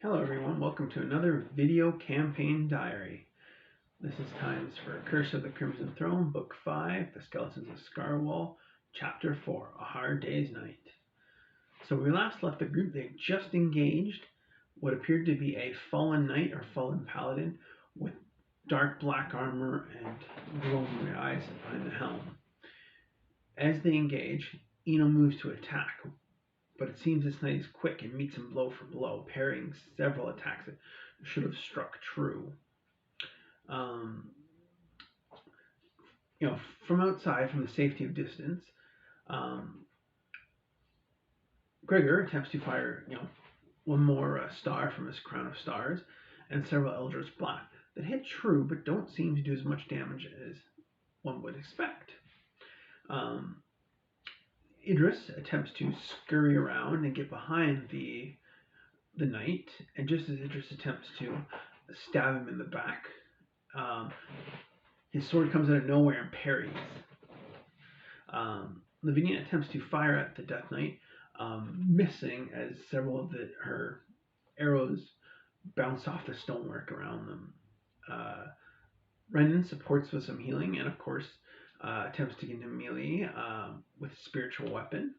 Hello everyone, welcome to another video campaign diary. This is times for Curse of the Crimson Throne, Book 5, The Skeletons of Scarwall, Chapter 4, A Hard Day's Night. So we last left the group. They just engaged what appeared to be a fallen knight or fallen paladin with dark black armor and glowing eyes behind the helm. As they engage, Eno moves to attack, but it seems this knight is quick and meets him blow for blow, parrying several attacks that should have struck true. Um, from outside, from the safety of distance, Gregor attempts to fire, one more star from his crown of stars, and several Eldritch Blast that hit true, but don't seem to do as much damage as one would expect. Idris attempts to scurry around and get behind the knight, and just as Idris attempts to stab him in the back, his sword comes out of nowhere and parries. Lavinia attempts to fire at the Death Knight, missing as several of her arrows bounce off the stonework around them. Renan supports with some healing and, of course, attempts to get into melee with a spiritual weapon.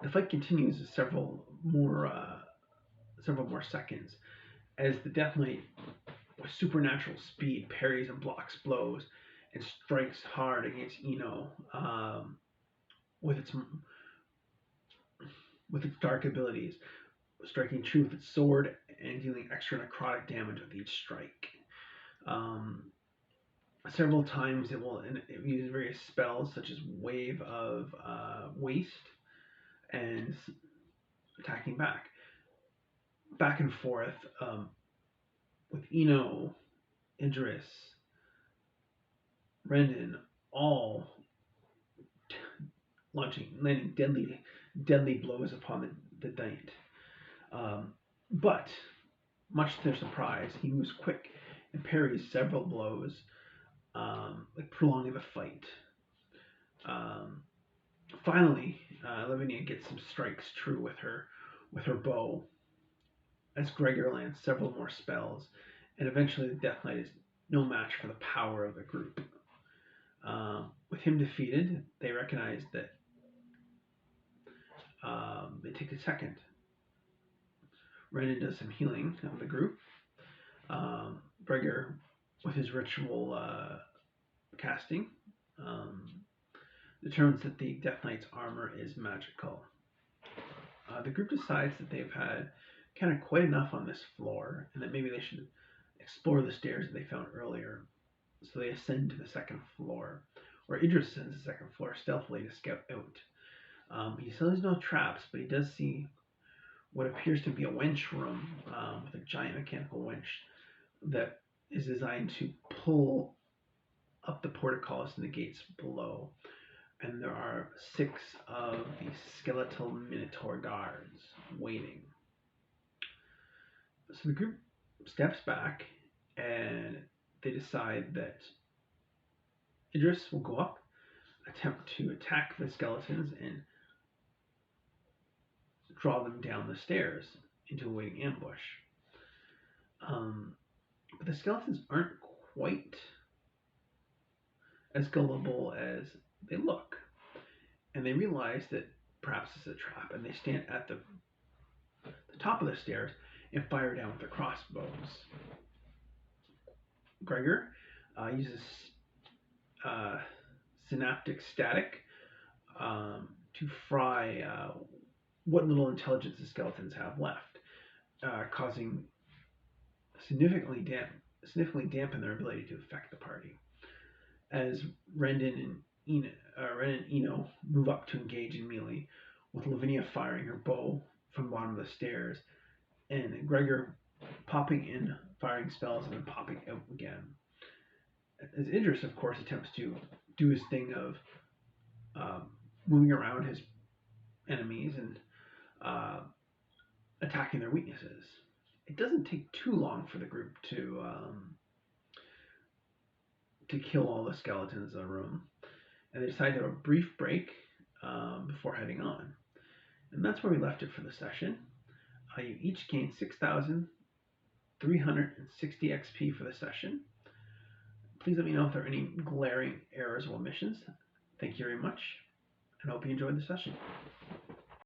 The fight continues with several more seconds as the Death Knight, with supernatural speed, parries and blocks blows and strikes hard against Eno with its dark abilities, striking true with its sword and dealing extra necrotic damage with each strike. Several times it will use various spells such as Wave of Waste and attacking back and forth, with Eno, Idris, Rendon, all landing deadly blows upon the knight. But much to their surprise, he moves quick and parries several blows, prolonging the fight. Finally, Lavinia gets some strikes true with her bow, as Gregor lands several more spells, and eventually the Death Knight is no match for the power of the group. With him defeated, they recognize that they take a second. Renan does some healing of the group. Gregor, with his ritual casting, determines that the Death Knight's armor is magical. The group decides that they've had kind of quite enough on this floor, and that maybe they should explore the stairs that they found earlier. So they ascend to the second floor, where Idris ascends the second floor stealthily to scout out. He still has no traps, but he does see what appears to be a winch room with a giant mechanical winch that is designed to pull up the portcullis and the gates below. And there are 6 of the skeletal Minotaur guards waiting. So the group steps back and they decide that Idris will go up, attempt to attack the skeletons, and draw them down the stairs into a waiting ambush. But the skeletons aren't quite as gullible as they look, and they realize that perhaps it's a trap, and they stand at the top of the stairs and fire down with their crossbows. Gregor uses synaptic static to fry what little intelligence the skeletons have left, causing significantly dampen their ability to affect the party. As Rendon and Eno move up to engage in melee, with Lavinia firing her bow from the bottom of the stairs, and Gregor popping in, firing spells, and then popping out again. As Idris, of course, attempts to do his thing of moving around his enemies and attacking their weaknesses. It doesn't take too long for the group to kill all the skeletons in the room, and they decide to have a brief break before heading on. And that's where we left it for the session. You each gain 6,360 XP for the session. Please let me know if there are any glaring errors or omissions. Thank you very much, and I hope you enjoyed the session.